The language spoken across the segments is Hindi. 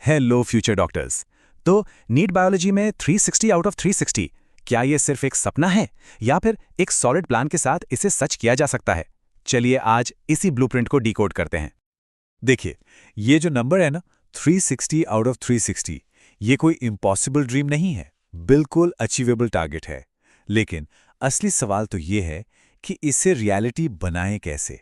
Hello future doctors. तो नीट बायोलॉजी में 360 आउट ऑफ 360, क्या ये सिर्फ एक सपना है या फिर एक सॉलिड प्लान के साथ इसे सच किया जा सकता है? चलिए आज इसी ब्लूप्रिंट को डिकोड करते हैं। देखिए, ये जो नंबर है ना, 360 आउट ऑफ 360, ये कोई इम्पॉसिबल ड्रीम नहीं है, बिल्कुल अचीवेबल टारगेट है। लेकिन असली सवाल तो ये है कि इसे रियलिटी बनाएं कैसे।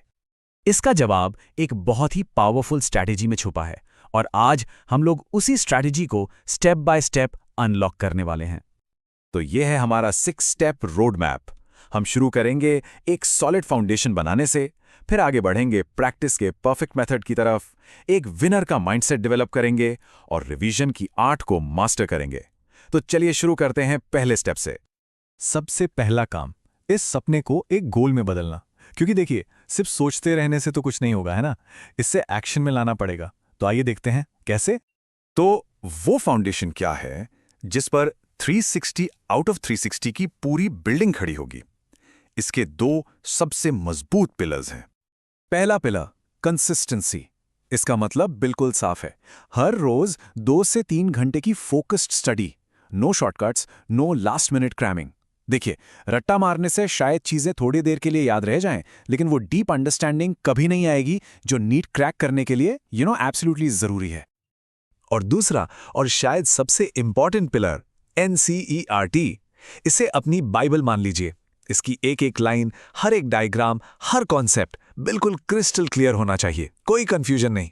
इसका जवाब एक बहुत ही पावरफुल स्ट्रैटेजी में छुपा है और आज हम लोग उसी स्ट्रैटेजी को स्टेप बाय स्टेप अनलॉक करने वाले हैं। तो ये है हमारा 6 स्टेप रोड मैप। हम शुरू करेंगे एक सॉलिड फाउंडेशन बनाने से, फिर आगे बढ़ेंगे प्रैक्टिस के परफेक्ट मेथड की तरफ, एक विनर का माइंडसेट डेवलप करेंगे और रिवीजन की आर्ट को मास्टर करेंगे। तो चलिए शुरू करते हैं पहले स्टेप से। सबसे पहला काम, इस सपने को एक गोल में बदलना। क्योंकि देखिए, सिर्फ सोचते रहने से तो कुछ नहीं होगा, है ना। इससे एक्शन में लाना पड़ेगा। तो आइए देखते हैं कैसे। तो वो फाउंडेशन क्या है जिस पर 360 आउट ऑफ 360 की पूरी बिल्डिंग खड़ी होगी? इसके दो सबसे मजबूत पिलर्स हैं। पहला पिलर, कंसिस्टेंसी। इसका मतलब बिल्कुल साफ है, हर रोज 2 से 3 घंटे की focused study. No shortcuts, no last minute cramming. देखिए, रट्टा मारने से शायद चीजें थोड़ी देर के लिए याद रह जाएं, लेकिन वो डीप अंडरस्टैंडिंग कभी नहीं आएगी जो नीट क्रैक करने के लिए एब्सोल्युटली जरूरी है। और दूसरा और शायद सबसे इंपॉर्टेंट पिलर, NCERT। इसे अपनी बाइबल मान लीजिए। इसकी एक एक लाइन, हर एक डायग्राम, हर कॉन्सेप्ट बिल्कुल क्रिस्टल क्लियर होना चाहिए, कोई कंफ्यूजन नहीं।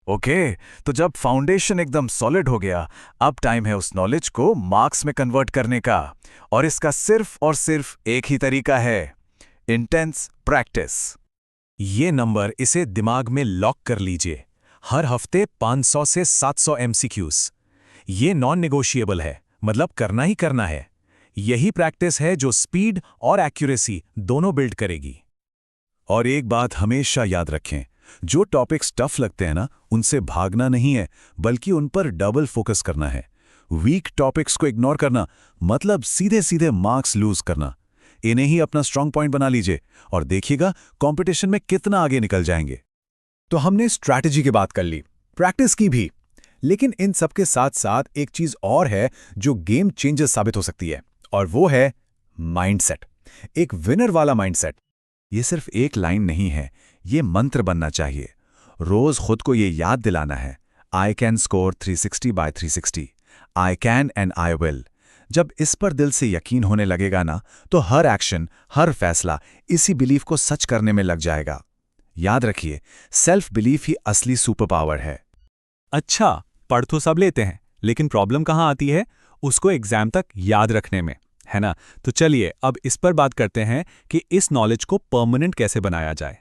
ओके, तो जब फाउंडेशन एकदम सॉलिड हो गया, अब टाइम है उस नॉलेज को मार्क्स में कन्वर्ट करने का। और इसका सिर्फ और सिर्फ एक ही तरीका है, इंटेंस प्रैक्टिस। ये नंबर इसे दिमाग में लॉक कर लीजिए। हर हफ्ते 500 से 700 MCQs। ये नॉन नेगोशिएबल है, मतलब करना ही करना है। यही प्रैक्टिस है जो स्पीड और एक्यूरेसी दोनों बिल्ड करेगी। और एक बात हमेशा याद रखें, जो टॉपिक्स टफ लगते हैं ना, उनसे भागना नहीं है, बल्कि उन पर डबल फोकस करना है। वीक टॉपिक्स को इग्नोर करना मतलब सीधे सीधे मार्क्स लूज करना। इन्हें ही अपना स्ट्रांग पॉइंट बना लीजिए और देखिएगा कंपटीशन में कितना आगे निकल जाएंगे। तो हमने स्ट्रैटेजी की बात कर ली, प्रैक्टिस की भी, लेकिन इन सबके साथ साथ एक चीज और है जो गेम चेंजर साबित हो सकती है, और वो है माइंडसेट। एक विनर वाला माइंडसेट। ये सिर्फ एक लाइन नहीं है, ये मंत्र बनना चाहिए। रोज खुद को ये याद दिलाना है, I can score 360 by 360, I can and I will. जब इस पर दिल से यकीन होने लगेगा ना, तो हर एक्शन, हर फैसला इसी बिलीफ को सच करने में लग जाएगा। याद रखिए, सेल्फ बिलीफ ही असली सुपर पावर है। अच्छा, पढ़ तो सब लेते हैं, लेकिन प्रॉब्लम कहाँ आती है? उसको एग्जाम तक याद रखने में, है ना। तो चलिए अब इस पर बात करते हैं कि इस नॉलेज को परमानेंट कैसे बनाया जाए।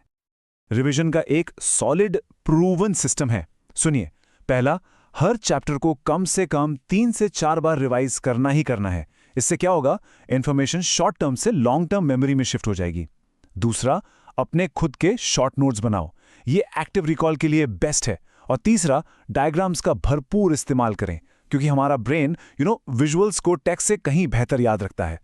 रिवीजन का एक सॉलिड प्रूवन सिस्टम है। सुनिए, पहला, हर चैप्टर को कम से कम 3 से 4 बार रिवाइज करना ही करना है। इससे क्या होगा, इंफॉर्मेशन शॉर्ट टर्म से लॉन्ग टर्म मेमोरी में शिफ्ट हो जाएगी। दूसरा, अपने खुद के शॉर्ट नोट्स बनाओ, ये एक्टिव रिकॉल के लिए बेस्ट है। और तीसरा, डायग्राम्स का भरपूर इस्तेमाल करें, क्योंकि हमारा ब्रेन विजुअल्स को टेक्स्ट से कहीं बेहतर याद रखता है।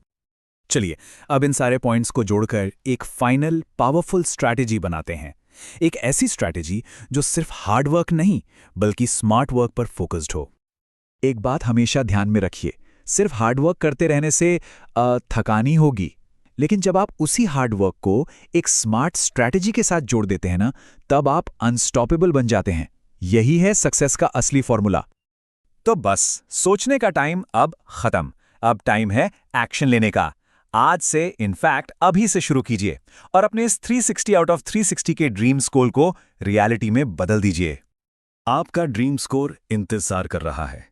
चलिए अब इन सारे पॉइंट्स को जोड़कर एक फाइनल पावरफुल स्ट्रैटेजी बनाते हैं। एक ऐसी स्ट्रैटेजी जो सिर्फ हार्ड वर्क नहीं बल्कि स्मार्ट वर्क पर फोकस्ड हो। एक बात हमेशा ध्यान में रखिए, सिर्फ हार्ड वर्क करते रहने से थकानी होगी, लेकिन जब आप उसी हार्ड वर्क को एक स्मार्ट स्ट्रैटेजी के साथ जोड़ देते हैं ना, तब आप अनस्टॉपेबल बन जाते हैं। यही है सक्सेस का असली फॉर्मूला। तो बस सोचने का टाइम अब खत्म, अब टाइम है एक्शन लेने का। आज से इनफैक्ट अभी से शुरू कीजिए और अपने इस 360 आउट ऑफ 360 के ड्रीम स्कोर को रियलिटी में बदल दीजिए। आपका ड्रीम स्कोर इंतजार कर रहा है।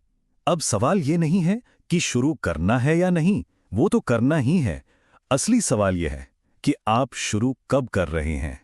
अब सवाल ये नहीं है कि शुरू करना है या नहीं, वो तो करना ही है। असली सवाल यह है कि आप शुरू कब कर रहे हैं।